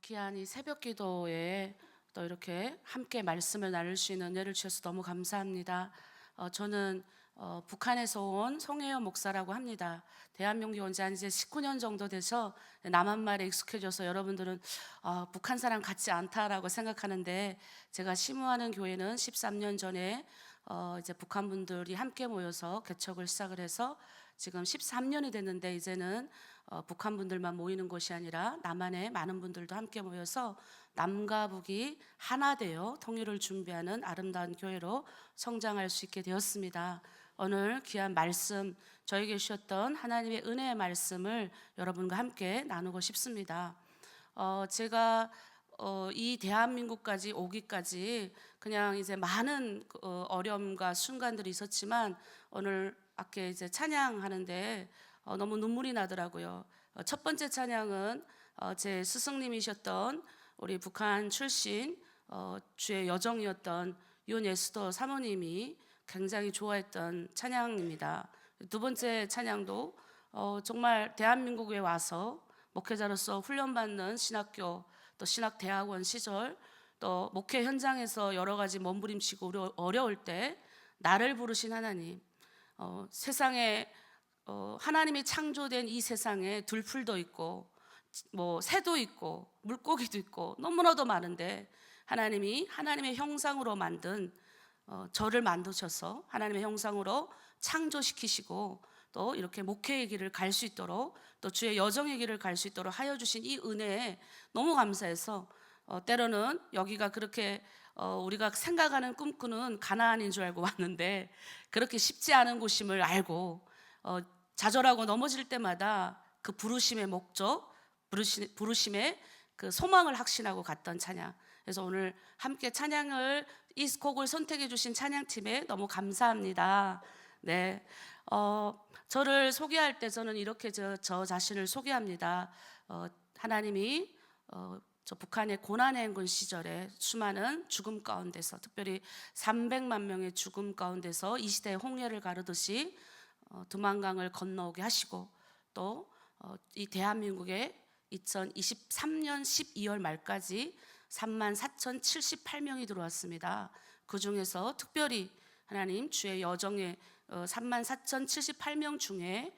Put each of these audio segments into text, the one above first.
귀한 이 새벽 기도에 또 이렇게 함께 말씀을 나눌 수 있는 은혜를 주셔서 너무 감사합니다. 저는 북한에서 온 송혜연 목사라고 합니다. 대한민국에 온 지 한 이제 19년 정도 돼서 남한 말에 익숙해져서 여러분들은 북한 사람 같지 않다라고 생각하는데, 제가 심우하는 교회는 13년 전에 이제 북한 분들이 함께 모여서 개척을 시작을 해서 지금 13년이 됐는데, 이제는 북한 분들만 모이는 곳이 아니라 남한의 많은 분들도 함께 모여서 남과 북이 하나 되어 통일을 준비하는 아름다운 교회로 성장할 수 있게 되었습니다. 오늘 귀한 말씀, 저에게 주셨던 하나님의 은혜의 말씀을 여러분과 함께 나누고 싶습니다. 제가 이 대한민국까지 오기까지 그냥 이제 많은 어려움과 순간들이 있었지만, 오늘 아까 이제 찬양하는데 너무 눈물이 나더라고요. 첫 번째 찬양은 제 스승님이셨던 우리 북한 출신 주의 여정이었던 윤예수도 사모님이 굉장히 좋아했던 찬양입니다. 두 번째 찬양도 정말 대한민국에 와서 목회자로서 훈련받는 신학교 또 신학대학원 시절, 또 목회 현장에서 여러 가지 몸부림치고 어려울 때 나를 부르신 하나님, 세상에 하나님이 창조된 이 세상에 들풀도 있고 뭐 새도 있고 물고기도 있고 너무나도 많은데, 하나님이 하나님의 형상으로 만든 저를 만드셔서 하나님의 형상으로 창조시키시고 또 이렇게 목회의 길을 갈 수 있도록, 또 주의 여정의 길을 갈 수 있도록 하여 주신 이 은혜에 너무 감사해서 때로는 여기가 그렇게 우리가 생각하는 꿈꾸는 가나안인 줄 알고 왔는데, 그렇게 쉽지 않은 곳임을 알고 좌절하고 넘어질 때마다 그 부르심의 목적, 부르심의 그 소망을 확신하고 갔던 찬양. 그래서 오늘 함께 찬양을, 이 곡을 선택해 주신 찬양팀에 너무 감사합니다. 네, 저를 소개할 때 저는 이렇게 저 자신을 소개합니다. 하나님이 저 북한의 고난의 행군 시절에 수많은 죽음 가운데서, 특별히 300만 명의 죽음 가운데서 이 시대의 홍해를 가르듯이 두만강을 건너오게 하시고, 또 이 대한민국에 2023년 12월 말까지 34,078명이 들어왔습니다. 그 중에서 특별히 하나님 주의 여정에 34,078명 중에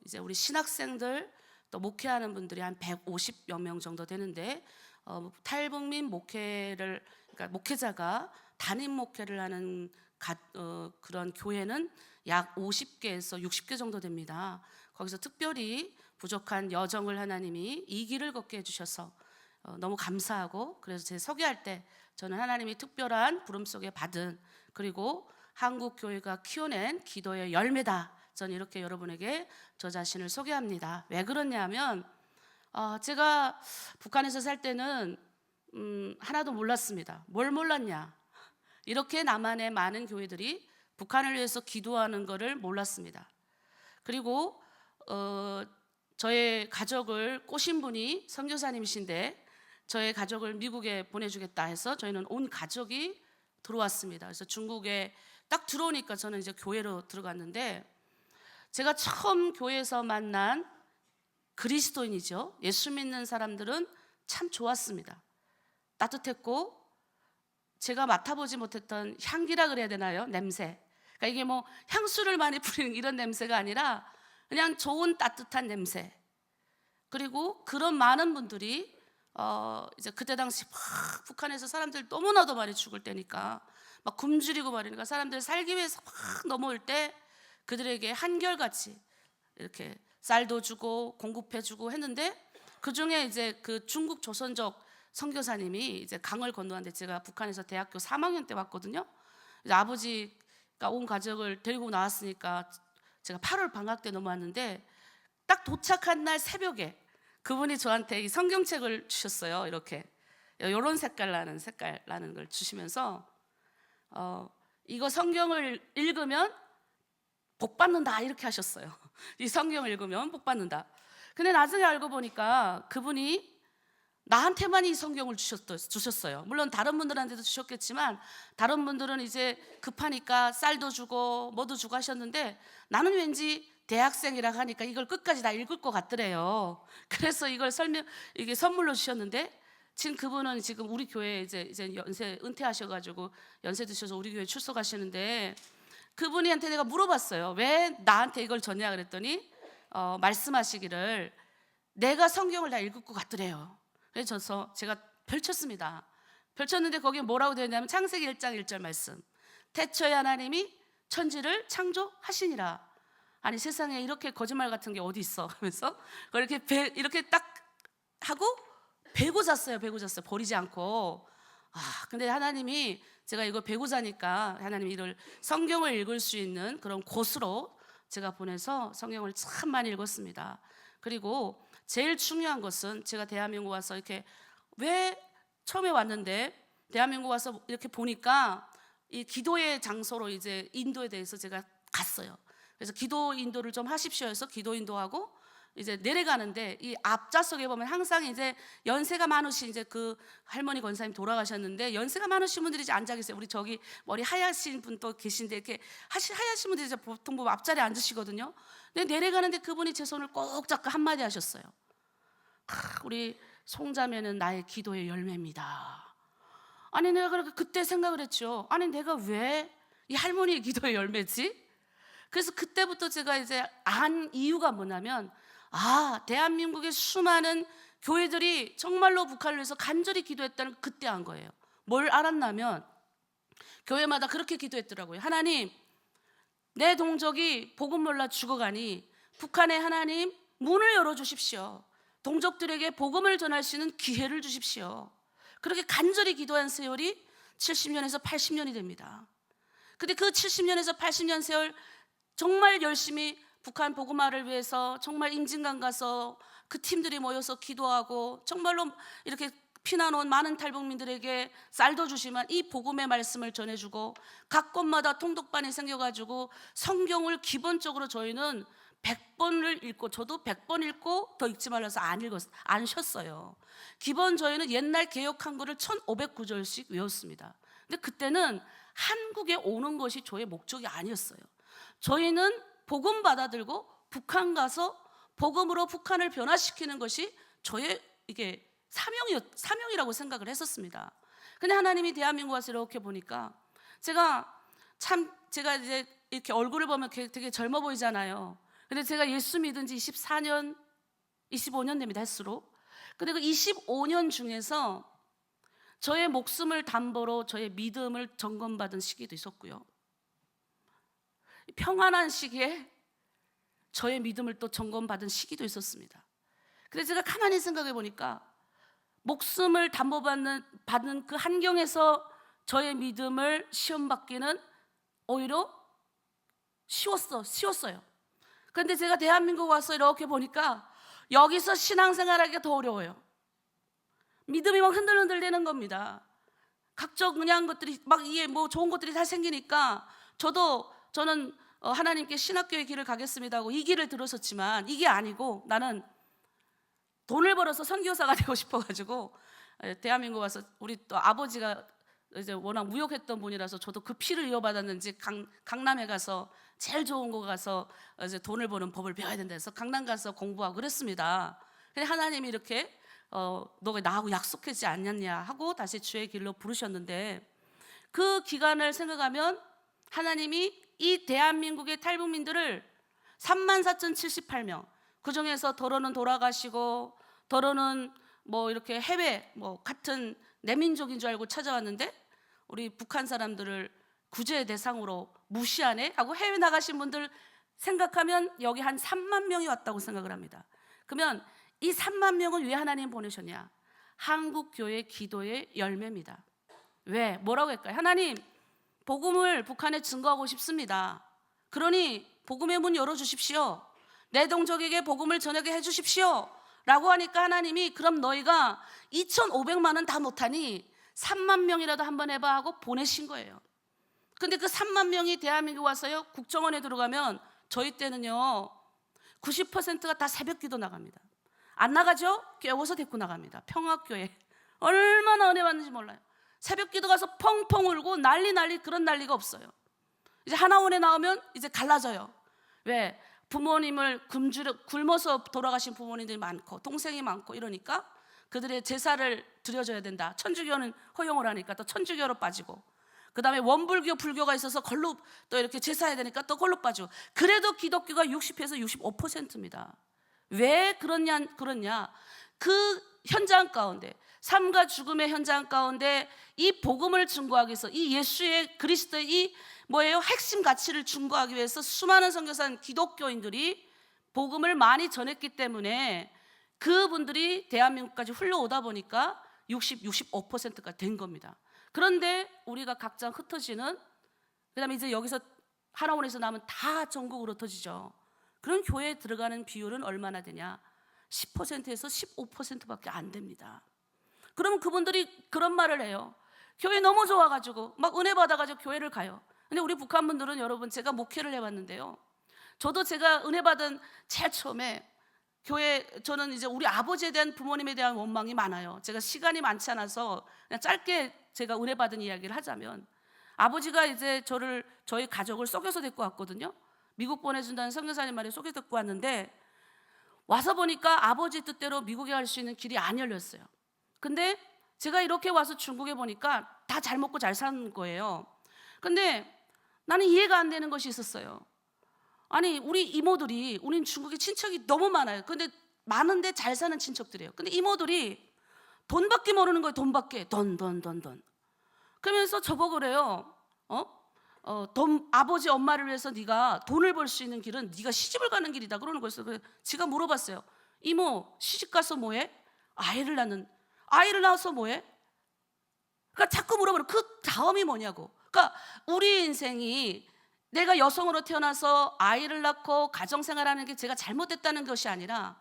이제 우리 신학생들 또 목회하는 분들이 한 150여 명 정도 되는데, 탈북민 목회를, 그러니까 목회자가 단임 목회를 하는 그런 교회는 약 50개에서 60개 정도 됩니다. 거기서 특별히 부족한 여정을 하나님이 이 길을 걷게 해주셔서 너무 감사하고, 그래서 제 소개할 때 저는 하나님이 특별한 부름 속에 받은, 그리고 한국 교회가 키워낸 기도의 열매다, 저는 이렇게 여러분에게 저 자신을 소개합니다. 왜 그러냐면 제가 북한에서 살 때는 하나도 몰랐습니다. 뭘 몰랐냐? 이렇게 남한의 많은 교회들이 북한을 위해서 기도하는 것을 몰랐습니다. 그리고 저의 가족을 꼬신 분이 선교사님이신데, 저의 가족을 미국에 보내주겠다 해서 저희는 온 가족이 들어왔습니다. 그래서 중국에 딱 들어오니까 저는 이제 교회로 들어갔는데, 제가 처음 교회에서 만난 그리스도인이죠, 예수 믿는 사람들은 참 좋았습니다. 따뜻했고, 제가 맡아보지 못했던 향기라 그래야 되나요? 냄새. 그러니까 이게 뭐 향수를 많이 뿌리는 이런 냄새가 아니라 그냥 좋은 따뜻한 냄새. 그리고 그런 많은 분들이 이제 그때 당시 막 북한에서 사람들 너무나도 많이 죽을 때니까 막 굶주리고 말이니까 사람들 살기 위해서 막 넘어올 때 그들에게 한결같이 이렇게 쌀도 주고 공급해 주고 했는데, 그 중에 이제 그 중국 조선족 선교사님이 이제 강을 건너는데, 제가 북한에서 대학교 3학년 때 왔거든요. 이제 아버지가 온 가족을 데리고 나왔으니까 제가 8월 방학 때 넘어왔는데, 딱 도착한 날 새벽에 그분이 저한테 이 성경책을 주셨어요. 이렇게 이런 색깔 나는 걸 주시면서 이거 성경을 읽으면 복 받는다, 이렇게 하셨어요. 이 성경을 읽으면 복 받는다. 근데 나중에 알고 보니까 그분이 나한테만 이 성경을 주셨어요. 물론 다른 분들한테도 주셨겠지만, 다른 분들은 이제 급하니까 쌀도 주고 뭐도 주고 하셨는데, 나는 왠지 대학생이라 하니까 이걸 끝까지 다 읽을 것 같더래요. 그래서 이걸 이게 선물로 주셨는데, 지금 그분은 지금 우리 교회에 이제 연세 은퇴하셔가지고 연세 드셔서 우리 교회 출석하시는데, 그분한테 내가 물어봤어요. 왜 나한테 이걸 줬냐 그랬더니 말씀하시기를 내가 성경을 다 읽을 것 같더래요. 그래서 제가 펼쳤습니다. 펼쳤는데 거기에 뭐라고 되어 있냐면 창세기 1장 1절 말씀. 태초에 하나님이 천지를 창조하시니라. 아니 세상에 이렇게 거짓말 같은 게 어디 있어 하면서 이렇게 딱 하고 베고 잤어요. 버리지 않고. 근데 하나님이, 제가 이거 베고 자니까 하나님이 이를 성경을 읽을 수 있는 그런 곳으로 제가 보내서 성경을 참 많이 읽었습니다. 그리고 제일 중요한 것은, 제가 대한민국 와서 이렇게, 왜 처음에 왔는데 대한민국 와서 이렇게 보니까 이 기도의 장소로 이제 인도에 대해서 제가 갔어요. 그래서 기도 인도를 좀 하십시오 해서 기도 인도하고 이제 내려가는데, 이 앞좌석에 보면 항상 이제 연세가 많으신 이제 그 할머니 권사님 돌아가셨는데, 연세가 많으신 분들이 이제 앉아 계세요. 우리 저기 머리 하얗신 분 또 계신데, 이렇게 하얗신 분들이 이제 보통 보면 앞자리에 앉으시거든요. 근데 내려가는데 그분이 제 손을 꼭 잡고 한마디 하셨어요. 우리 송자매는 나의 기도의 열매입니다. 아니 내가 그때 생각을 했죠. 아니 내가 왜 이 할머니의 기도의 열매지? 그래서 그때부터 제가 이제 안 이유가 뭐냐면, 대한민국의 수많은 교회들이 정말로 북한을 위해서 간절히 기도했다는 그때 안 거예요. 뭘 알았냐면 교회마다 그렇게 기도했더라고요. 하나님, 내 동족이 복음 몰라 죽어가니 북한에 하나님 문을 열어주십시오. 동족들에게 복음을 전할 수 있는 기회를 주십시오. 그렇게 간절히 기도한 세월이 70년에서 80년이 됩니다. 근데 그 70년에서 80년 세월 정말 열심히 북한 복음화를 위해서 정말 임진강 가서 그 팀들이 모여서 기도하고, 정말로 이렇게 피난 온 많은 탈북민들에게 쌀도 주시면 이 복음의 말씀을 전해주고, 각 곳마다 통독반이 생겨가지고 성경을 기본적으로 저희는 100번을 읽고, 저도 100번 읽고 더 읽지 말라서 안 쉬었어요. 기본 저희는 옛날 개역 한글을 1500구절씩 외웠습니다. 근데 그때는 한국에 오는 것이 저의 목적이 아니었어요. 저희는 복음 받아들고 북한 가서 복음으로 북한을 변화시키는 것이 저의 이게 사명이라고 생각을 했었습니다. 근데 하나님이 대한민국 와서 이렇게 보니까 제가 이제 이렇게 얼굴을 보면 되게 젊어 보이잖아요. 근데 제가 예수 믿은 지 24년, 25년 됩니다, 횟수로. 근데 그 25년 중에서 저의 목숨을 담보로 저의 믿음을 점검받은 시기도 있었고요. 평안한 시기에 저의 믿음을 또 점검받은 시기도 있었습니다. 그래서 제가 가만히 생각해 보니까 목숨을 담보받는 그 환경에서 저의 믿음을 시험받기는 오히려 쉬웠어요. 그런데 제가 대한민국 와서 이렇게 보니까 여기서 신앙생활하기가 더 어려워요. 믿음이 막 흔들흔들 되는 겁니다. 각종 그냥 것들이 막 이게 뭐 좋은 것들이 다 생기니까 저는 하나님께 신학교의 길을 가겠습니다 하고 이 길을 들었었지만, 이게 아니고 나는 돈을 벌어서 선교사가 되고 싶어가지고 대한민국 와서, 우리 또 아버지가 이제 워낙 무역했던 분이라서 저도 그 피를 이어받았는지 강남에 가서 제일 좋은 거 가서 이제 돈을 버는 법을 배워야 된다 해서 강남 가서 공부하고 그랬습니다. 근데 하나님이 이렇게 너가 나하고 약속하지 않았냐 하고 다시 주의 길로 부르셨는데, 그 기간을 생각하면 하나님이 이 대한민국의 탈북민들을 34,078명, 그 중에서 더러는 돌아가시고 더러는 뭐 이렇게 해외 뭐 같은 내민족인 줄 알고 찾아왔는데, 우리 북한 사람들을 구제 대상으로 무시하네 하고 해외 나가신 분들 생각하면 여기 한 3만 명이 왔다고 생각을 합니다. 그러면 이 3만 명은 왜 하나님 보내셨냐? 한국교회 기도의 열매입니다. 왜? 뭐라고 할까요? 하나님, 복음을 북한에 증거하고 싶습니다. 그러니 복음의 문 열어주십시오. 내 동족에게 복음을 전하게 해주십시오 라고 하니까 하나님이, 그럼 너희가 2,500만은 다 못하니 3만 명이라도 한번 해봐 하고 보내신 거예요. 근데 그 3만 명이 대한민국 와서요, 국정원에 들어가면 저희 때는요 90%가 다 새벽 기도 나갑니다. 안 나가죠? 깨워서 데리고 나갑니다. 평화교회 얼마나 은혜 받는지 몰라요. 새벽 기도 가서 펑펑 울고 난리 그런 난리가 없어요. 이제 하나원에 나오면 이제 갈라져요. 왜? 부모님을 굶어서 돌아가신 부모님들이 많고 동생이 많고 이러니까 그들의 제사를 드려줘야 된다. 천주교는 허용을 하니까 또 천주교로 빠지고, 그 다음에 원불교, 불교가 있어서 걸로 또 이렇게 제사해야 되니까 또 걸로 빠지고. 그래도 기독교가 60에서 65%입니다. 왜 그러냐? 그 현장 가운데, 삶과 죽음의 현장 가운데 이 복음을 증거하기 위해서, 이 예수의 그리스도의 이 핵심 가치를 증거하기 위해서 수많은 선교사는 기독교인들이 복음을 많이 전했기 때문에 그분들이 대한민국까지 흘러오다 보니까 65%가 된 겁니다. 그런데 우리가 각자 흩어지는, 그 다음에 이제 여기서 하나원에서 나면 다 전국으로 흩어지죠. 그런 교회에 들어가는 비율은 얼마나 되냐? 10%에서 15%밖에 안 됩니다. 그러면 그분들이 그런 말을 해요. 교회 너무 좋아가지고 막 은혜 받아가지고 교회를 가요. 근데 우리 북한 분들은, 여러분, 제가 목회를 해봤는데요, 저도 제가 은혜 받은 제일 처음에 교회, 저는 이제 우리 아버지에 대한, 부모님에 대한 원망이 많아요. 제가 시간이 많지 않아서 그냥 짧게 제가 은혜 받은 이야기를 하자면, 아버지가 이제 저희 가족을 속여서 데리고 왔거든요. 미국 보내준다는 선교사님 말에 속여 데리고 왔는데, 와서 보니까 아버지 뜻대로 미국에 갈 수 있는 길이 안 열렸어요. 근데 제가 이렇게 와서 중국에 보니까 다 잘 먹고 잘 사는 거예요. 근데 나는 이해가 안 되는 것이 있었어요. 아니, 우리 이모들이, 우린 중국에 친척이 너무 많아요. 근데 많은데 잘 사는 친척들이에요. 근데 이모들이 돈밖에 모르는 거예요. 돈밖에. 돈. 그러면서 저보고 그래요. 아버지 엄마를 위해서 네가 돈을 벌 수 있는 길은 네가 시집을 가는 길이다 그러는 거였어요. 그래서 제가 물어봤어요. 이모, 시집 가서 뭐해? 아이를 낳아서 뭐해? 그러니까 자꾸 물어보는, 그 다음이 뭐냐고. 그러니까 우리 인생이, 내가 여성으로 태어나서 아이를 낳고 가정생활하는 게 제가 잘못됐다는 것이 아니라,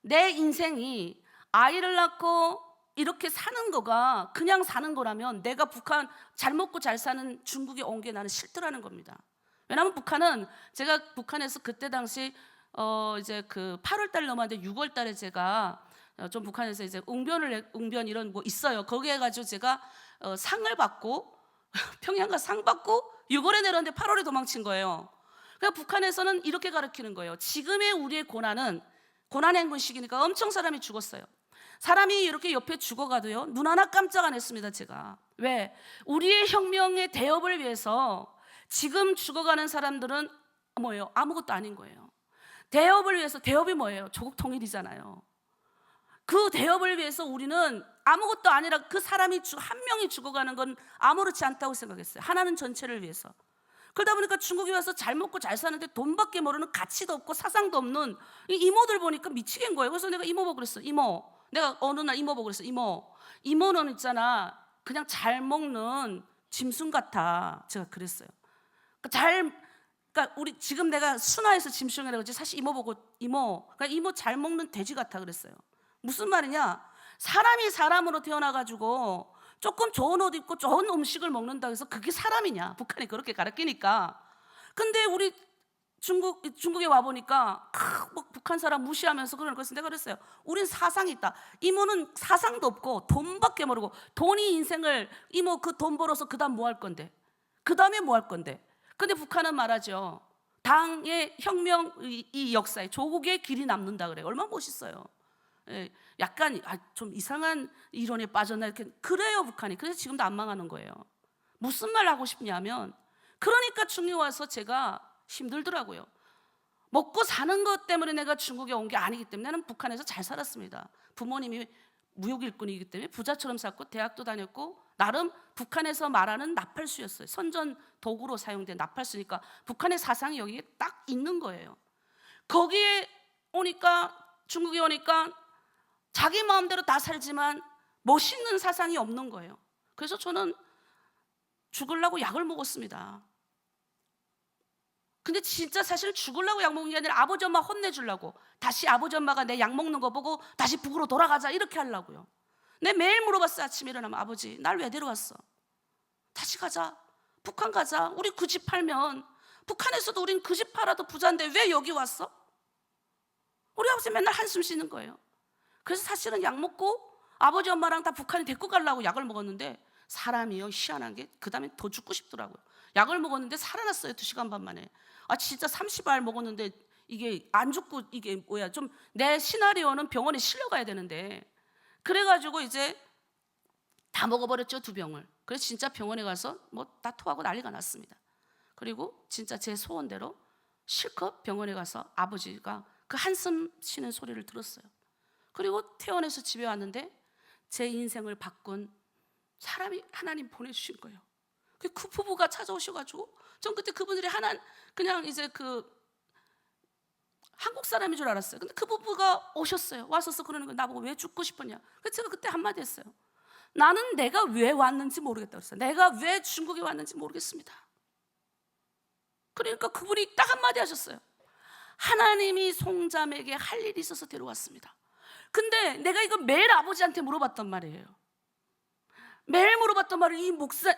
내 인생이 아이를 낳고 이렇게 사는 거가 그냥 사는 거라면 내가 북한 잘 먹고 잘 사는 중국에 온 게 나는 싫더라는 겁니다. 왜냐하면 북한은, 제가 북한에서 그때 당시 이제 그 8월 달 넘었는데 6월 달에 제가 좀 북한에서 이제 웅변 이런 뭐 있어요. 거기에 해가지고 제가 상을 받고 평양가 상 받고 6월에 내렸는데 8월에 도망친 거예요. 그러니까 북한에서는 이렇게 가르치는 거예요. 지금의 우리의 고난은 고난 행군 시기니까 엄청 사람이 죽었어요. 사람이 이렇게 옆에 죽어가도요, 눈 하나 깜짝 안 했습니다. 제가. 왜? 우리의 혁명의 대업을 위해서 지금 죽어가는 사람들은 뭐예요? 아무것도 아닌 거예요. 대업을 위해서, 대업이 뭐예요? 조국 통일이잖아요. 그 대업을 위해서 우리는 아무것도 아니라, 그 사람이 한 명이 죽어가는 건 아무렇지 않다고 생각했어요. 하나는 전체를 위해서. 그러다 보니까 중국에 와서 잘 먹고 잘 사는데 돈밖에 모르는, 가치도 없고 사상도 없는 이 이모들 보니까 미치겠는 거예요. 그래서 내가 이모 보고 그랬어. 이모, 내가 어느 날 이모 보고 그랬어. 이모는 있잖아, 그냥 잘 먹는 짐승 같아. 제가 그랬어요. 그러니까 우리 지금 내가 순화해서 짐승이라고 했지, 사실 이모 보고 그러니까 이모 잘 먹는 돼지 같아 그랬어요. 무슨 말이냐? 사람이 사람으로 태어나가지고 조금 좋은 옷 입고 좋은 음식을 먹는다고 해서 그게 사람이냐? 북한이 그렇게 가르치니까. 근데 우리 중국에 와보니까 뭐 북한 사람 무시하면서 그러는 것을 내가 그랬어요. 우린 사상이 있다. 이모는 사상도 없고 돈밖에 모르고, 돈이 인생을, 이모 그 돈 벌어서 그 다음 뭐 할 건데? 그 다음에 뭐 할 건데? 근데 북한은 말하죠. 당의 혁명, 이 역사에 조국의 길이 남는다 그래요. 얼마나 멋있어요. 예, 약간 좀 이상한 이론에 빠졌나 이렇게 그래요 북한이. 그래서 지금도 안 망하는 거예요. 무슨 말 하고 싶냐면, 그러니까 중국에 와서 제가 힘들더라고요. 먹고 사는 것 때문에 내가 중국에 온 게 아니기 때문에, 나는 북한에서 잘 살았습니다. 부모님이 무역 일꾼이기 때문에 부자처럼 살고 대학도 다녔고, 나름 북한에서 말하는 나팔수였어요. 선전 도구로 사용된 나팔수니까 북한의 사상이 여기에 딱 있는 거예요. 거기에 오니까, 중국에 오니까 자기 마음대로 다 살지만 멋있는 사상이 없는 거예요. 그래서 저는 죽으려고 약을 먹었습니다. 근데 진짜 사실 죽으려고 약 먹은 게 아니라 아버지 엄마 혼내주려고, 다시 아버지 엄마가 내 약 먹는 거 보고 다시 북으로 돌아가자 이렇게 하려고요. 내 매일 물어봤어요. 아침에 일어나면, 아버지 날 왜 데려왔어? 다시 가자, 북한 가자. 우리 그 집 팔면, 북한에서도 우린 그 집 팔아도 부자인데 왜 여기 왔어? 우리 아버지 맨날 한숨 쉬는 거예요. 그래서 사실은 약 먹고 아버지 엄마랑 다 북한에 데리고 가려고 약을 먹었는데, 사람이요 희한한 게 그 다음에 더 죽고 싶더라고요. 약을 먹었는데 살아났어요. 2시간 반 만에. 진짜 30알 먹었는데 이게 안 죽고 이게 뭐야, 좀 내 시나리오는 병원에 실려가야 되는데, 그래가지고 이제 다 먹어버렸죠, 2병을. 그래서 진짜 병원에 가서 뭐 다 토하고 난리가 났습니다. 그리고 진짜 제 소원대로 실컷 병원에 가서 아버지가 그 한숨 쉬는 소리를 들었어요. 그리고 퇴원해서 집에 왔는데 제 인생을 바꾼 사람이 하나님 보내주신 거예요. 그 부부가 찾아오셔가지고, 전 그때 그분들이 그냥 이제 그 한국 사람인 줄 알았어요. 근데 그 부부가 오셨어요. 와서서 그러는 거예요. 나보고 왜 죽고 싶었냐. 그래서 제가 그때 한마디 했어요. 나는 내가 왜 왔는지 모르겠다고 했어요. 내가 왜 중국에 왔는지 모르겠습니다. 그러니까 그분이 딱 한마디 하셨어요. 하나님이 송자매에게 할 일이 있어서 데려왔습니다. 근데 내가 이거 매일 아버지한테 물어봤단 말이에요. 매일 물어봤단 말을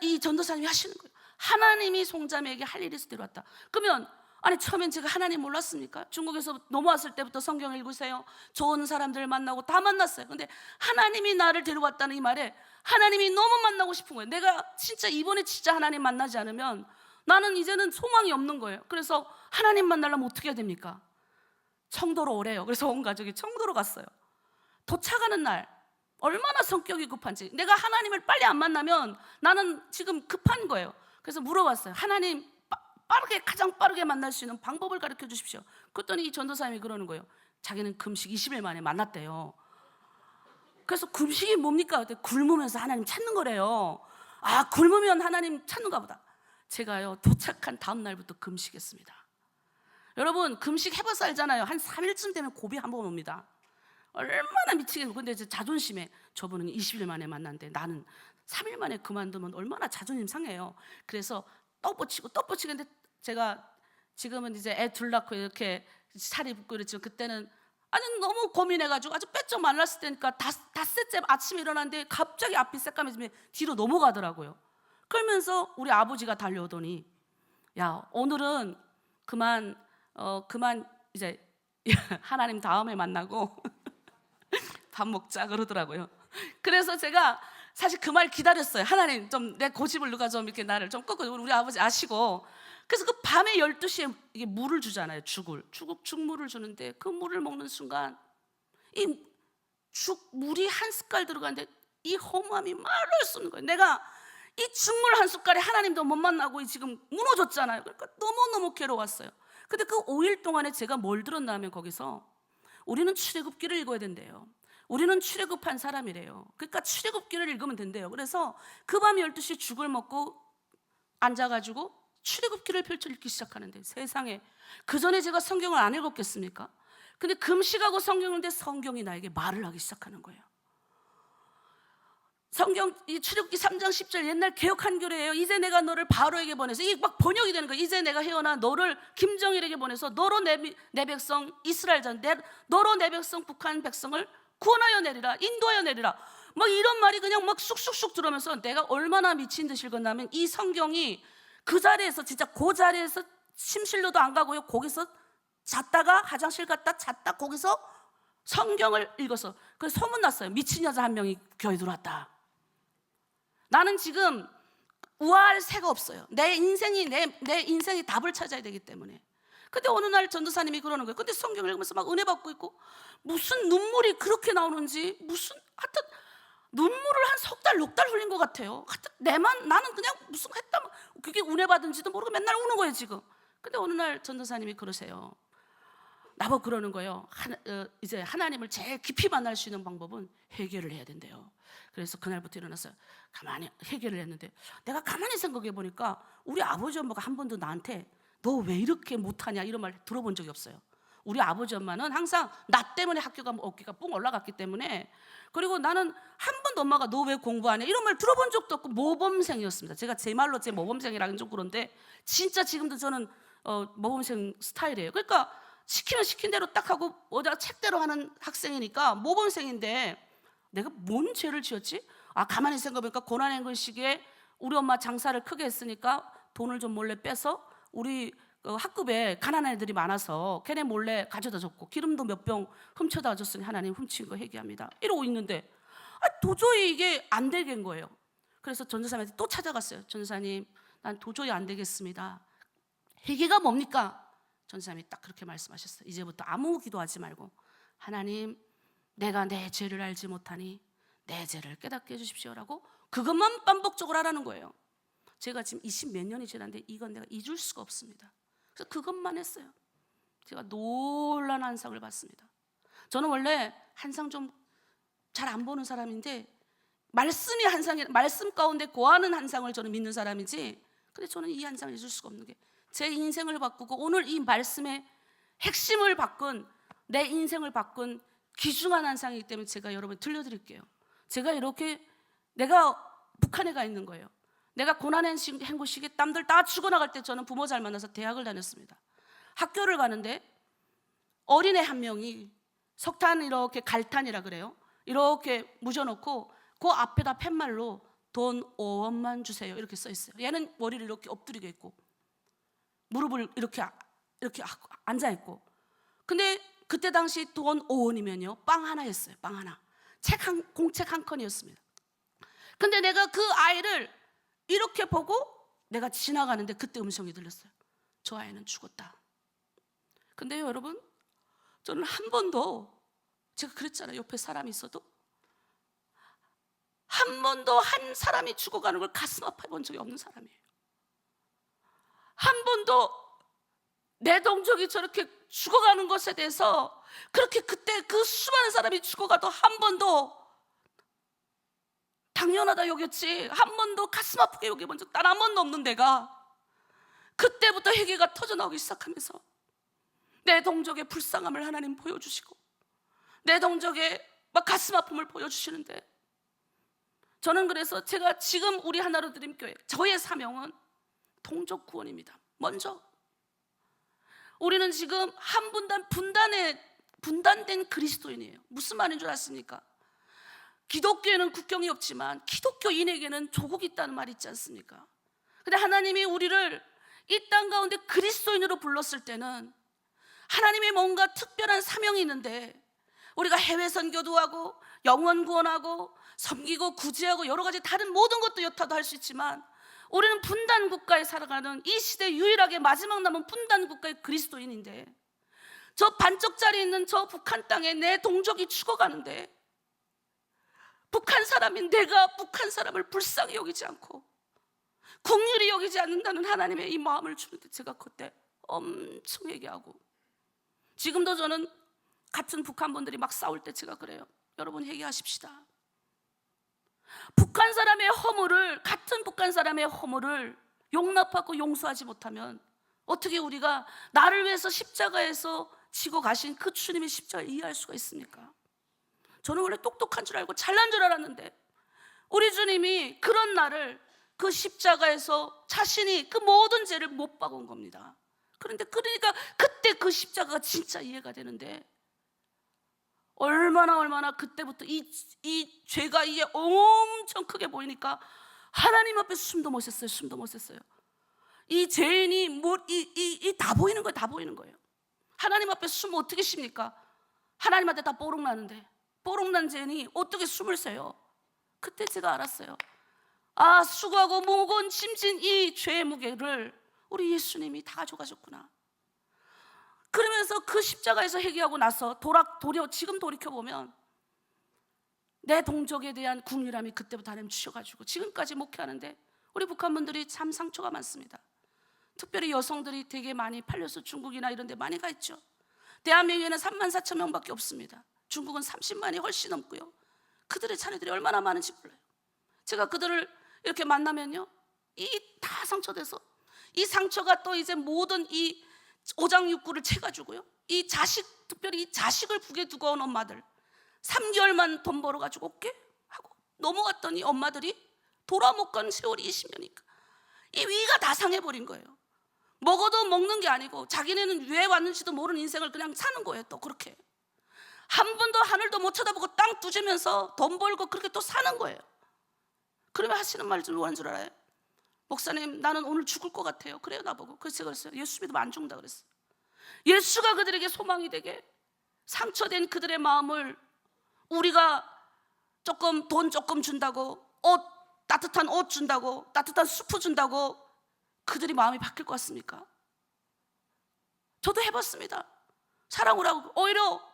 이 전도사님이 하시는 거예요. 하나님이 송자매에게 할 일이 있어서 데려왔다. 그러면 아니, 처음엔 제가 하나님 몰랐습니까? 중국에서 넘어왔을 때부터 성경 읽으세요, 좋은 사람들 만나고 다 만났어요. 근데 하나님이 나를 데려왔다는 이 말에 하나님이 너무 만나고 싶은 거예요. 내가 진짜 이번에 진짜 하나님 만나지 않으면 나는 이제는 소망이 없는 거예요. 그래서 하나님 만나려면 어떻게 해야 됩니까? 청도로 오래요. 그래서 온 가족이 청도로 갔어요. 도착하는 날 얼마나 성격이 급한지, 내가 하나님을 빨리 안 만나면 나는 지금 급한 거예요. 그래서 물어봤어요. 하나님 가장 빠르게 만날 수 있는 방법을 가르쳐 주십시오. 그랬더니 이 전도사님이 그러는 거예요. 자기는 금식 20일 만에 만났대요. 그래서 금식이 뭡니까? 굶으면서 하나님 찾는 거래요. 아, 굶으면 하나님 찾는가 보다. 제가요, 도착한 다음 날부터 금식했습니다. 여러분, 금식 해봐서 알잖아요. 한 3일쯤 되면 고비 한번 옵니다. 얼마나 미치겠고. 근데 이제 자존심에, 저분은 20일 만에 만났는데 나는 3일 만에 그만두면 얼마나 자존심 상해요. 그래서 떠붙이고 근데 제가 지금은 이제 애 둘 낳고 이렇게 살이 붓고 이랬지만, 그때는 아니 너무 고민해가지고 아주 빼쩍 말랐을 때니까 닷새째 아침에 일어났는데 갑자기 앞이 새까매지면 뒤로 넘어가더라고요. 그러면서 우리 아버지가 달려오더니, 야, 오늘은 그만 이제 하나님 다음에 만나고 밥 먹자 그러더라고요. 그래서 제가 사실 그 말 기다렸어요. 하나님 좀 내 고집을 누가 좀 이렇게 나를 좀 꺾어. 우리 아버지 아시고. 그래서 그 밤에 12시에 이게 물을 주잖아요. 죽물을 주는데 그 물을 먹는 순간 이 물이 한 숟갈 들어가는데 이 허무함이 말을 할 수 없는 거예요. 내가 이 죽물 한 숟갈에 하나님도 못 만나고 지금 무너졌잖아요. 그러니까 너무너무 괴로웠어요. 근데 그 5일 동안에 제가 뭘 들었나 하면, 거기서 우리는 출애굽기를 읽어야 된대요. 우리는 출애굽한 사람이래요. 그러니까 출애굽기를 읽으면 된대요. 그래서 그 밤 12시에 죽을 먹고 앉아가지고 출애굽기를 펼쳐 읽기 시작하는데, 세상에, 그 전에 제가 성경을 안 읽었겠습니까? 근데 금식하고 성경을 읽는데 성경이 나에게 말을 하기 시작하는 거예요. 성경 이 출애굽기 3장 10절 옛날 개역 한글이에요. 이제 내가 너를 바로에게 보내서, 이게 막 번역이 되는 거예요. 이제 내가 헤어나 너를 김정일에게 보내서 너로 내 백성 이스라엘 너로 내 백성 북한 백성을 구원하여 내리라, 인도하여 내리라. 막 이런 말이 그냥 막 쑥쑥쑥 들어오면서 내가 얼마나 미친 듯이 읽었냐면, 이 성경이 그 자리에서, 진짜 그 자리에서 침실로도 안 가고요, 거기서 잤다가 화장실 갔다 잤다 거기서 성경을 읽어서, 그래서 소문났어요. 미친 여자 한 명이 교회 들어왔다. 나는 지금 우아할 새가 없어요. 내 인생이 답을 찾아야 되기 때문에. 근데 어느 날 전도사님이 그러는 거예요. 근데 성경을 읽으면서 막 은혜 받고 있고, 무슨 눈물이 그렇게 나오는지, 하여튼 눈물을 한 석 달, 넉 달 흘린 것 같아요. 하여튼 나는 그냥 무슨 했다, 그게 은혜 받은지도 모르고 맨날 우는 거예요 지금. 근데 어느 날 전도사님이 그러세요. 나보고 그러는 거예요. 이제 하나님을 제일 깊이 만날 수 있는 방법은 회개를 해야 된대요. 그래서 그날부터 일어나서 가만히 회개를 했는데, 내가 가만히 생각해 보니까 우리 아버지 엄마가 한 번도 나한테 너 왜 이렇게 못하냐 이런 말 들어본 적이 없어요. 우리 아버지 엄마는 항상 나 때문에 학교가 어깨가 뿡 올라갔기 때문에, 그리고 나는 한 번도 엄마가 너 왜 공부 안 해 이런 말 들어본 적도 없고 모범생이었습니다. 제가 제 말로 제 모범생이라는 좀 그런데, 진짜 지금도 저는 모범생 스타일이에요. 그러니까 시키면 시킨 대로 딱 하고 어디가 책대로 하는 학생이니까 모범생인데, 내가 뭔 죄를 지었지? 가만히 생각해보니까 고난행군 시기에 우리 엄마 장사를 크게 했으니까 돈을 좀 몰래 빼서 우리 학급에 가난한 애들이 많아서 걔네 몰래 가져다 줬고, 기름도 몇 병 훔쳐다 줬으니 하나님 훔친 거 회개합니다 이러고 있는데, 도저히 이게 안 되는 거예요. 그래서 전도사님한테 또 찾아갔어요. 전도사님, 난 도저히 안 되겠습니다. 회개가 뭡니까? 전사님이 딱 그렇게 말씀하셨어요. 이제부터 아무 기도하지 말고 하나님, 내가 내 죄를 알지 못하니 내 죄를 깨닫게 해주십시오라고 그것만 반복적으로 하라는 거예요. 제가 지금 20 몇 년이 지났는데 이건 내가 잊을 수가 없습니다. 그래서 그것만 했어요. 제가 놀라운 환상을 봤습니다. 저는 원래 환상 좀 잘 안 보는 사람인데 말씀이 환상이, 말씀 가운데 거하는 환상을 저는 믿는 사람이지, 근데 저는 이 환상을 잊을 수가 없는 게 제 인생을 바꾸고 오늘 이 말씀의 핵심을 바꾼, 내 인생을 바꾼 귀중한 환상이기 때문에 제가 여러분 들려드릴게요. 제가 이렇게, 내가 북한에 가 있는 거예요. 내가 고난의 행군시기에 땀들 다 죽어나갈 때 저는 부모 잘 만나서 대학을 다녔습니다. 학교를 가는데 어린애 한 명이 석탄 이렇게 갈탄이라 그래요. 이렇게 묻어놓고 그 앞에다 팻말로 돈 5원만 주세요 이렇게 써 있어요. 얘는 머리를 이렇게 엎드리게 있고 무릎을 이렇게 앉아 있고. 근데 그때 당시 돈 5원이면요 빵 하나였어요. 빵 하나. 공책 한 칸이었습니다. 근데 내가 그 아이를 이렇게 보고 내가 지나가는데 그때 음성이 들렸어요. 저 아이는 죽었다. 근데요 여러분, 저는 한 번도, 제가 그랬잖아요, 옆에 사람이 있어도 한 번도 한 사람이 죽어가는 걸 가슴 아파해 본 적이 없는 사람이에요. 한 번도 내 동족이 저렇게 죽어가는 것에 대해서, 그렇게 그때 그 수많은 사람이 죽어가도 한 번도 당연하다 여겼지, 한 번도 가슴 아프게 여겨본 적 단 한 번도 없는 내가 그때부터 회개가 터져나오기 시작하면서 내 동족의 불쌍함을 하나님 보여주시고 내 동족의 막 가슴 아픔을 보여주시는데, 저는 그래서 제가 지금 우리 하나로 드림 교회 저의 사명은 동족 구원입니다. 먼저 우리는 지금 한 분단된 그리스도인이에요. 무슨 말인 줄 아십니까? 기독교에는 국경이 없지만 기독교인에게는 조국이 있다는 말이 있지 않습니까? 근데 하나님이 우리를 이 땅 가운데 그리스도인으로 불렀을 때는 하나님의 뭔가 특별한 사명이 있는데, 우리가 해외 선교도 하고 영원 구원하고 섬기고 구제하고 여러 가지 다른 모든 것도 여타도 할 수 있지만, 우리는 분단 국가에 살아가는 이 시대 유일하게 마지막 남은 분단 국가의 그리스도인인데, 저 반쪽짜리 있는 저 북한 땅에 내 동족이 죽어가는데 북한 사람인 내가 북한 사람을 불쌍히 여기지 않고 긍휼히 여기지 않는다는 하나님의 이 마음을 주는데, 제가 그때 엄청 회개하고, 지금도 저는 같은 북한 분들이 막 싸울 때 제가 그래요. 여러분 회개하십시다. 북한 사람의 허물을, 같은 북한 사람의 허물을 용납하고 용서하지 못하면 어떻게 우리가 나를 위해서 십자가에서 지고 가신 그 주님의 십자가를 이해할 수가 있습니까? 저는 원래 똑똑한 줄 알고 잘난 줄 알았는데 우리 주님이 그런 나를 그 십자가에서 자신이 그 모든 죄를 못 박은 겁니다. 그러니까 그때 그 십자가가 진짜 이해가 되는데, 얼마나 그때부터 이 죄가 이게 엄청 크게 보이니까 하나님 앞에 숨도 못 쉬었어요. 이 죄인이 다 보이는 거예요. 다 보이는 거예요. 하나님 앞에 숨 어떻게 쉽니까? 하나님한테 다 뽀록나는데 뽀록난 죄인이 어떻게 숨을 쉬어요? 그때 제가 알았어요. 아, 수고하고 무거운 짐진 이 죄의 무게를 우리 예수님이 다 가져가셨구나. 그러면서 그 십자가에서 회개하고 나서 지금 돌이켜보면 내 동족에 대한 국률함이 그때부터 하나님 주셔가지고 지금까지 목회하는데 우리 북한 분들이 참 상처가 많습니다. 특별히 여성들이 되게 많이 팔려서 중국이나 이런 데 많이 가 있죠. 대한민국에는 34,000명밖에 없습니다. 중국은 30만이 훨씬 넘고요. 그들의 자녀들이 얼마나 많은지 몰라요. 제가 그들을 이렇게 만나면요, 이 다 상처돼서, 이 상처가 또 이제 모든 이 오장육부를 채가지고요, 이 자식, 특별히 이 자식을 북에 두고 온 엄마들, 3개월만 돈 벌어가지고 올게 하고 넘어갔더니 엄마들이 돌아 못 간 세월이 20년이니까 이 위가 다 상해버린 거예요. 먹어도 먹는 게 아니고 자기네는 왜 왔는지도 모르는 인생을 그냥 사는 거예요. 또 그렇게 한 번도 하늘도 못 쳐다보고 땅 두지면서 돈 벌고 그렇게 또 사는 거예요. 그러면 하시는 말 좀 뭐하는 줄 알아요? 목사님, 나는 오늘 죽을 것 같아요. 그래요, 나보고. 그래서 제가 그랬어요. 예수 믿으면 안 죽는다 그랬어요. 예수가 그들에게 소망이 되게, 상처된 그들의 마음을 우리가 조금 돈 조금 준다고, 따뜻한 옷 준다고, 따뜻한 수프 준다고 그들이 마음이 바뀔 것 같습니까? 저도 해봤습니다. 사랑을 하고. 오히려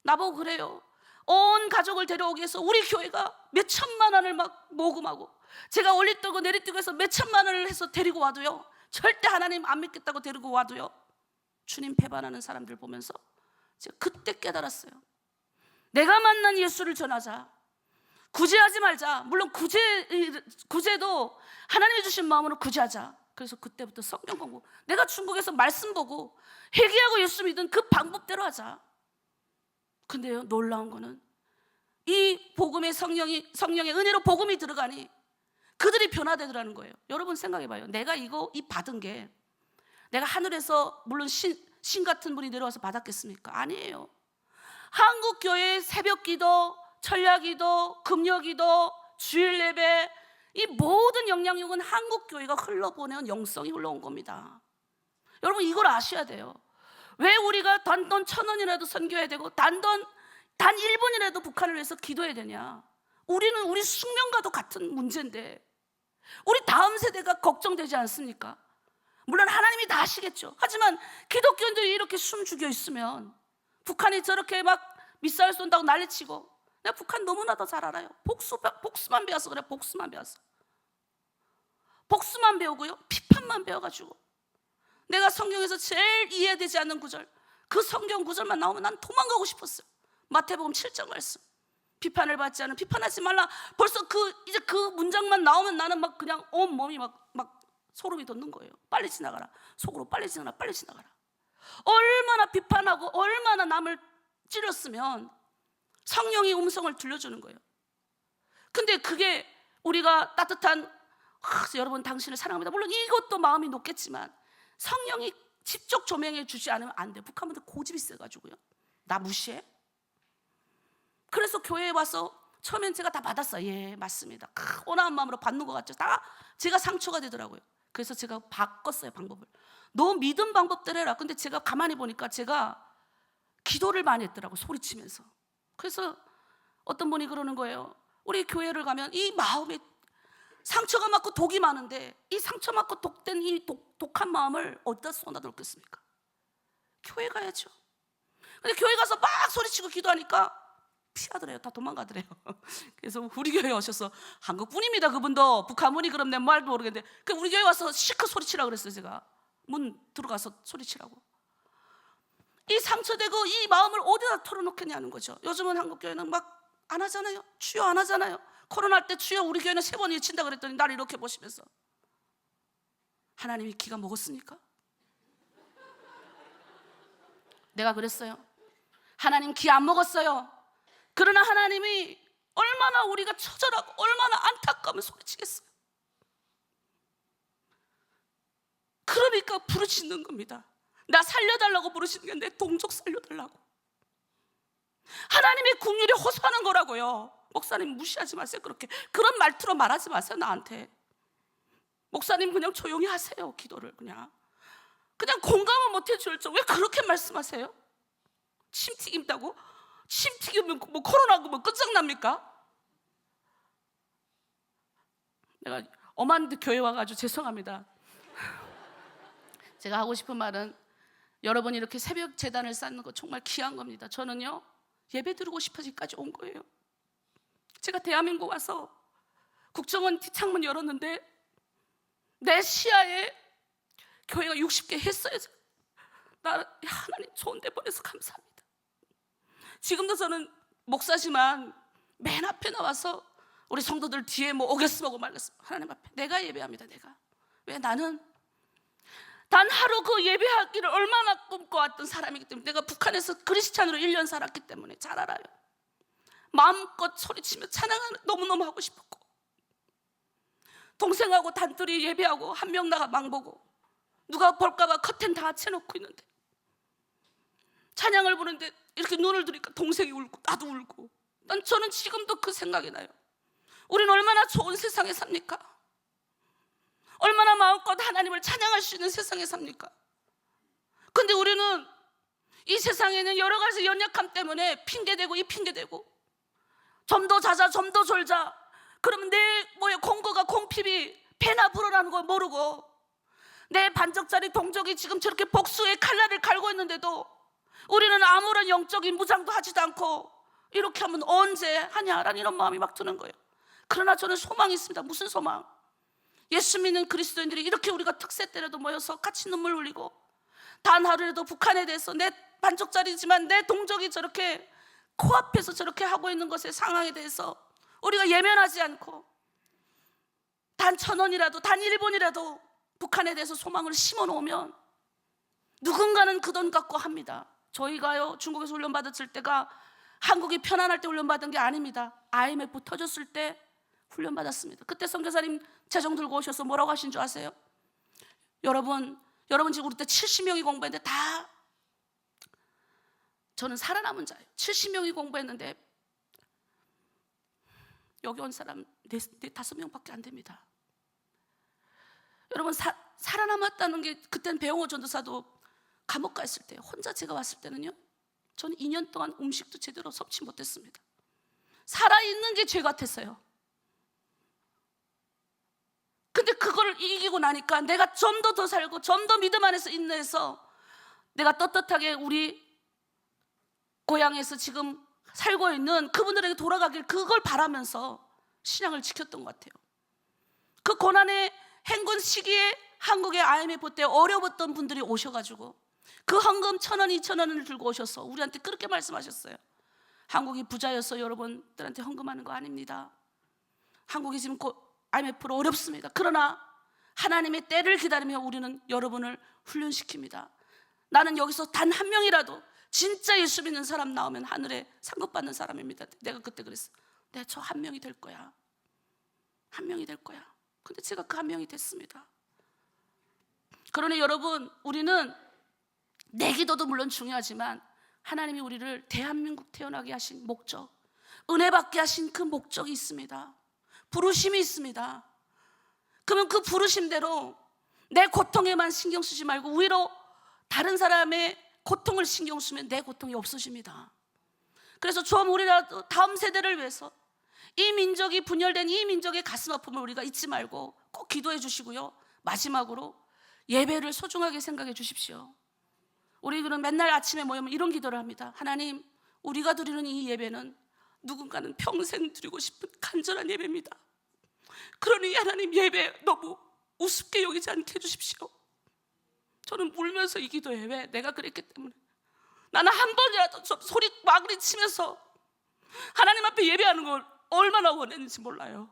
나보고 그래요. 온 가족을 데려오기 위해서 우리 교회가 몇 천만 원을 막 모금하고, 제가 올리뜨고 내리뜨고 해서 몇 천만 원을 해서 데리고 와도요, 절대 하나님 안 믿겠다고 데리고 와도요, 주님 배반하는 사람들 보면서 제가 그때 깨달았어요. 내가 만난 예수를 전하자. 구제하지 말자. 물론 구제도 하나님이 주신 마음으로 구제하자. 그래서 그때부터 성경 공부, 내가 중국에서 말씀 보고 회개하고 예수 믿은 그 방법대로 하자. 근데요, 놀라운 거는 이 복음의 성령의 은혜로 복음이 들어가니 그들이 변화되더라는 거예요. 여러분 생각해봐요. 내가 이 받은 게 내가 하늘에서 물론 신 같은 분이 내려와서 받았겠습니까? 아니에요. 한국교회의 새벽기도, 철야기도, 금요기도, 주일 예배, 이 모든 영향력은 한국교회가 흘러보내온 영성이 흘러온 겁니다. 여러분 이걸 아셔야 돼요. 왜 우리가 단돈 1,000원이라도 선교해야 되고 단 1분이라도 북한을 위해서 기도해야 되냐? 우리는 우리 숙명과도 같은 문제인데 우리 다음 세대가 걱정되지 않습니까? 물론 하나님이 다 아시겠죠. 하지만 기독교인들이 이렇게 숨 죽여 있으면, 북한이 저렇게 막 미사일 쏜다고 난리치고, 내가 북한 너무나도 잘 알아요. 복수만 배워서 그래. 복수만 배우고요, 비판만 배워가지고 내가 성경에서 제일 이해되지 않는 구절, 그 성경 구절만 나오면 난 도망가고 싶었어요. 마태복음 7장 말씀, 비판을 받지 않은, 비판하지 말라. 벌써 이제 그 문장만 나오면 나는 막 그냥 온 몸이 막 소름이 돋는 거예요. 빨리 지나가라. 속으로 빨리 지나가라. 얼마나 비판하고 얼마나 남을 찌렸으면 성령이 음성을 들려주는 거예요. 근데 그게 우리가 따뜻한, 여러분 당신을 사랑합니다, 물론 이것도 마음이 높겠지만 성령이 직접 조명해 주지 않으면 안 돼. 북한분들 고집이 세가지고요, 나 무시해? 그래서 교회에 와서 처음엔 제가 다 받았어요. 예, 맞습니다. 온화한 마음으로 받는 것 같죠. 다 제가 상처가 되더라고요. 그래서 제가 바꿨어요, 방법을. 너 믿음 방법대로 해라. 근데 제가 가만히 보니까 제가 기도를 많이 했더라고요, 소리치면서. 그래서 어떤 분이 그러는 거예요. 우리 교회를 가면 이 마음에 상처가 맞고 독이 많은데 이 상처 맞고 독된 이 독한 마음을 어디다 쏟아놓겠습니까? 교회 가야죠. 근데 교회 가서 막 소리치고 기도하니까 피하더래요. 다 도망가더래요. 그래서 우리 교회에 오셔서, 한국분입니다 그분도, 북한분이 그럼 내 말도 모르겠는데, 우리 교회 와서 시컷 소리치라고 그랬어요. 제가 문 들어가서 소리치라고. 이 상처되고 이 마음을 어디다 털어놓겠냐는 거죠. 요즘은 한국교회는 막 안 하잖아요. 주여 안 하잖아요. 코로나 때 주여 우리 교회는 3번 외친다 그랬더니 나를 이렇게 보시면서, 하나님이 기가 먹었습니까? 내가 그랬어요. 하나님 기 안 먹었어요. 그러나 하나님이 얼마나 우리가 처절하고 얼마나 안타까우면 소리치겠어요. 그러니까 부르짖는 겁니다. 나 살려달라고 부르시는 게 내 동족 살려달라고. 하나님의 국률에 호소하는 거라고요. 목사님 무시하지 마세요. 그런 말투로 말하지 마세요, 나한테. 목사님 그냥 조용히 하세요. 기도를 그냥 공감을 못 해줄 줄 왜 그렇게 말씀하세요? 침 튀긴다고? 침 튀기면 뭐 코로나고 뭐 끝장납니까? 내가 엄한 교회 와가지고 죄송합니다. 제가 하고 싶은 말은, 여러분이 이렇게 새벽 재단을 쌓는 거 정말 귀한 겁니다. 저는요, 예배 드리고 싶어지기까지 온 거예요. 제가 대한민국 와서 국정원 뒷창문 열었는데 내 시야에 교회가 60개 했어요. 하나님 좋은 데 보내서 감사합니다. 지금도 저는 목사지만 맨 앞에 나와서 우리 성도들 뒤에 뭐 오겠으면 오고 말겠으면 하나님 앞에 내가 예배합니다. 내가. 왜? 나는 단 하루 그 예배하기를 얼마나 꿈꿔왔던 사람이기 때문에, 내가 북한에서 크리스찬으로 1년 살았기 때문에 잘 알아요. 마음껏 소리치며 찬양하는 너무너무 하고 싶었고, 동생하고 단둘이 예배하고 한 명 나가 망보고 누가 볼까봐 커튼 다 채놓고 있는데 찬양을 부르는데 이렇게 눈을 들으니까 동생이 울고 나도 울고, 저는 지금도 그 생각이 나요. 우리는 얼마나 좋은 세상에 삽니까? 얼마나 마음껏 하나님을 찬양할 수 있는 세상에 삽니까? 근데 우리는 이 세상에는 여러 가지 연약함 때문에 핑계대고 이 핑계대고, 좀 더 자자 좀 더 졸자, 그러면 내일 공고가 공핍이 배나 불어라는 걸 모르고, 내 반쪽짜리 동족이 지금 저렇게 복수의 칼날을 갈고 있는데도 우리는 아무런 영적인 무장도 하지도 않고 이렇게 하면 언제 하냐라는 이런 마음이 막 드는 거예요. 그러나 저는 소망이 있습니다. 무슨 소망? 예수 믿는 그리스도인들이 이렇게 우리가 특세 때라도 모여서 같이 눈물 흘리고 단 하루라도 북한에 대해서 내 반쪽짜리지만 내 동족이 저렇게 코앞에서 저렇게 하고 있는 것의 상황에 대해서 우리가 예면하지 않고 단 1,000원이라도 단 1분이라도 북한에 대해서 소망을 심어 놓으면 누군가는 그 돈 갖고 합니다. 저희가요 중국에서 훈련받았을 때가 한국이 편안할 때 훈련받은 게 아닙니다. IMF 터졌을 때 훈련받았습니다. 그때 선교사님 재정 들고 오셔서 뭐라고 하신 줄 아세요? 여러분 지금 우리 때 70명이 공부했는데 다 저는 살아남은 자예요. 70명이 공부했는데 여기 온 사람 5명밖에 안 됩니다. 여러분 살아남았다는 게 그때는 배용호 전도사도 감옥 가 있을 때 혼자 제가 왔을 때는요 저는 2년 동안 음식도 제대로 섭취 못했습니다. 살아있는 게 죄 같았어요. 근데 그걸 이기고 나니까 내가 좀 더 살고 좀 더 믿음 안에서 인내해서 내가 떳떳하게 우리 고향에서 지금 살고 있는 그분들에게 돌아가길 그걸 바라면서 신앙을 지켰던 것 같아요. 그 고난의 행군 시기에 한국의 IMF 때 어려웠던 분들이 오셔가지고 그 헌금 1,000원, 2,000원을 들고 오셔서 우리한테 그렇게 말씀하셨어요. 한국이 부자여서 여러분들한테 헌금하는 거 아닙니다. 한국이 지금 IMF로 어렵습니다. 그러나 하나님의 때를 기다리며 우리는 여러분을 훈련시킵니다. 나는 여기서 단 한 명이라도 진짜 예수 믿는 사람 나오면 하늘에 상급받는 사람입니다. 내가 그때 그랬어. 내가 저 한 명이 될 거야. 한 명이 될 거야. 근데 제가 그 한 명이 됐습니다. 그러니 여러분 우리는 내 기도도 물론 중요하지만 하나님이 우리를 대한민국 태어나게 하신 목적, 은혜 받게 하신 그 목적이 있습니다. 부르심이 있습니다. 그러면 그 부르심대로 내 고통에만 신경 쓰지 말고 오히려 다른 사람의 고통을 신경 쓰면 내 고통이 없어집니다. 그래서 좀 우리라도 다음 세대를 위해서 이 민족이 분열된 이 민족의 가슴 아픔을 우리가 잊지 말고 꼭 기도해 주시고요. 마지막으로 예배를 소중하게 생각해 주십시오. 우리 그럼 맨날 아침에 모이면 이런 기도를 합니다. 하나님, 우리가 드리는 이 예배는 누군가는 평생 드리고 싶은 간절한 예배입니다. 그러니 하나님 예배 너무 우습게 여기지 않게 해주십시오. 저는 울면서 이 기도해. 왜? 내가 그랬기 때문에. 나는 한 번이라도 좀 소리 마구리 치면서 하나님 앞에 예배하는 걸 얼마나 원했는지 몰라요.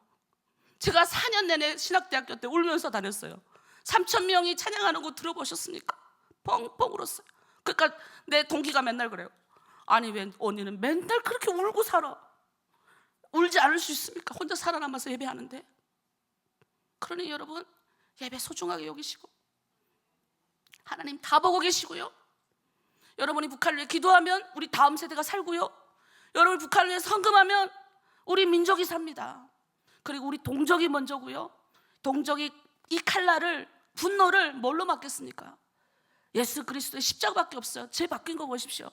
제가 4년 내내 신학대학교 때 울면서 다녔어요. 3,000명이 찬양하는 거 들어보셨습니까? 펑펑 울었어요. 그러니까 내 동기가 맨날 그래요. 아니 왜 언니는 맨날 그렇게 울고 살아? 울지 않을 수 있습니까? 혼자 살아남아서 예배하는데. 그러니 여러분 예배 소중하게 여기시고 하나님 다 보고 계시고요. 여러분이 북한을 위해 기도하면 우리 다음 세대가 살고요. 여러분이 북한을 위해 헌금하면 우리 민족이 삽니다. 그리고 우리 동족이 먼저고요. 동족이 이 칼날을 분노를 뭘로 막겠습니까? 예수 그리스도의 십자가밖에 없어요. 제 바뀐 거 보십시오.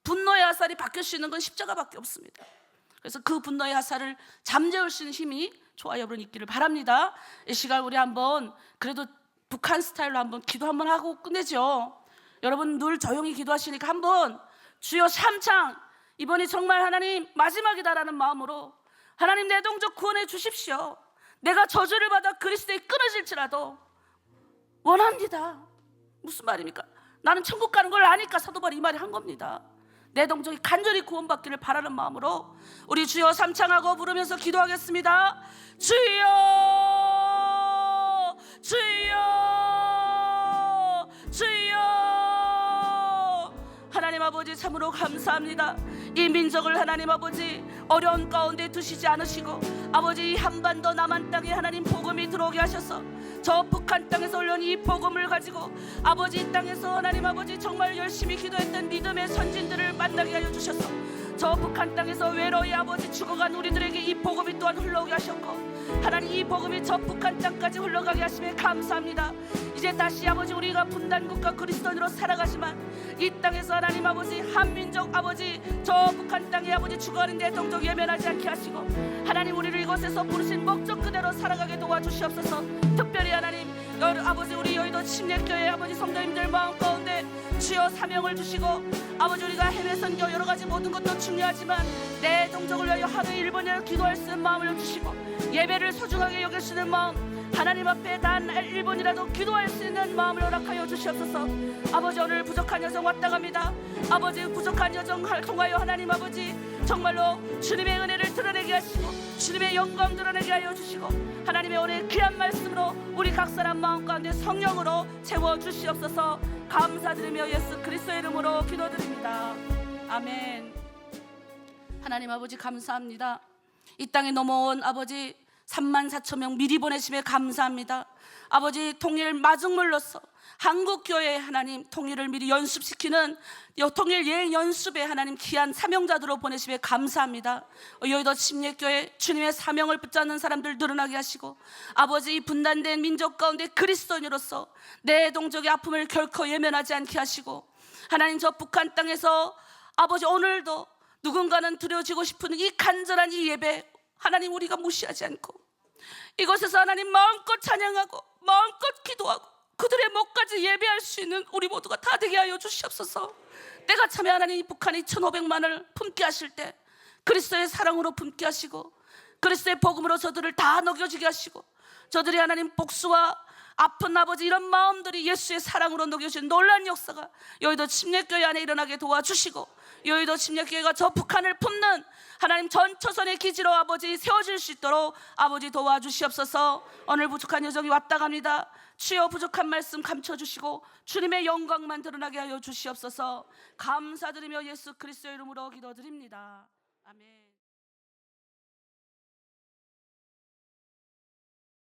분노의 화살이 바뀔 수 있는 건 십자가밖에 없습니다. 그래서 그 분노의 화살을 잠재울 수 있는 힘이 저와 여러분 있기를 바랍니다. 이 시간 우리 한번 그래도 북한 스타일로 한번 기도 한번 하고 끝내죠. 여러분 늘 조용히 기도하시니까 한번 주여 삼창 이번이 정말 하나님 마지막이다라는 마음으로 하나님 내 동족 구원해 주십시오. 내가 저주를 받아 그리스도에 끊어질지라도 원합니다. 무슨 말입니까? 나는 천국 가는 걸 아니까 사도 바울이 이 말을 한 겁니다. 내 동족이 간절히 구원받기를 바라는 마음으로 우리 주여 삼창하고 부르면서 기도하겠습니다. 주여 주여 주여. 하나님 아버지 참으로 감사합니다. 이 민족을 하나님 아버지 어려운 가운데 두시지 않으시고 아버지 이 한반도 남한 땅에 하나님 복음이 들어오게 하셔서 저 북한 땅에서 올려온 이 복음을 가지고 아버지 이 땅에서 하나님 아버지 정말 열심히 기도했던 믿음의 선진들을 만나게 하여 주셔서 저 북한 땅에서 외로이 아버지 죽어간 우리들에게 이 복음이 또한 흘러오게 하셨고 하나님 이 복음이 저 북한 땅까지 흘러가게 하심에 감사합니다. 이제 다시 아버지 우리가 분단국가 그리스도인으로 살아가지만 이 땅에서 하나님 아버지 한민족 아버지 저 북한 땅에 아버지 죽어가는 내 동족 예면하지 않게 하시고 하나님 우리를 이곳에서 부르신 목적 그대로 살아가게 도와주시옵소서. 특별히 하나님 아버지 우리 여의도 침례교회 아버지 성도님들 마음 가운데 주여 사명을 주시고 아버지 우리가 해외 선교 여러 가지 모든 것도 중요하지만 내 동족을 위하여 하루에 1번이라도 기도할 수 있는 마음을 주시고 예배를 소중하게 여기시는 마음 하나님 앞에 단 1번이라도 기도할 수 있는 마음을 허락하여 주시옵소서. 아버지 오늘 부족한 여정 왔다 갑니다. 아버지 부족한 여정을 통하여 하나님 아버지 정말로 주님의 은혜를 드러내게 하시고 주님의 영광 드러내게 하여 주시고 하나님의 오늘 귀한 말씀으로 우리 각 사람 마음 가운데 성령으로 채워 주시옵소서. 감사드리며 예수 그리스도의 이름으로 기도드립니다. 아멘. 하나님 아버지 감사합니다. 이 땅에 넘어온 아버지 34,000명 미리 보내심에 감사합니다. 아버지 통일 마중물로서 한국교회 하나님 통일을 미리 연습시키는 통일 예행 연습에 하나님 귀한 사명자들로 보내심에 감사합니다. 여의도 침례교회 주님의 사명을 붙잡는 사람들 늘어나게 하시고 아버지 이 분단된 민족 가운데 그리스도인으로서 내 동족의 아픔을 결코 예면하지 않게 하시고 하나님 저 북한 땅에서 아버지 오늘도 누군가는 드려지고 싶은 이 간절한 이 예배 하나님 우리가 무시하지 않고 이곳에서 하나님 마음껏 찬양하고 마음껏 기도하고 그들의 목까지 예배할 수 있는 우리 모두가 다 되게 하여 주시옵소서. 때가 참에 하나님 이 북한이 1,500만을 품게 하실 때 그리스도의 사랑으로 품게 하시고 그리스도의 복음으로 저들을 다 녹여지게 하시고 저들이 하나님 복수와 아픈 아버지 이런 마음들이 예수의 사랑으로 녹여지는 놀라운 역사가 여의도 침례교회 안에 일어나게 도와주시고 여의도 침례교회가 저 북한을 품는 하나님 전초선의 기지로 아버지 세워질 수 있도록 아버지 도와주시옵소서. 오늘 부족한 여정이 왔다 갑니다. 주여 부족한 말씀 감춰주시고 주님의 영광만 드러나게 하여 주시옵소서. 감사드리며 예수 그리스도의 이름으로 기도드립니다. 아멘.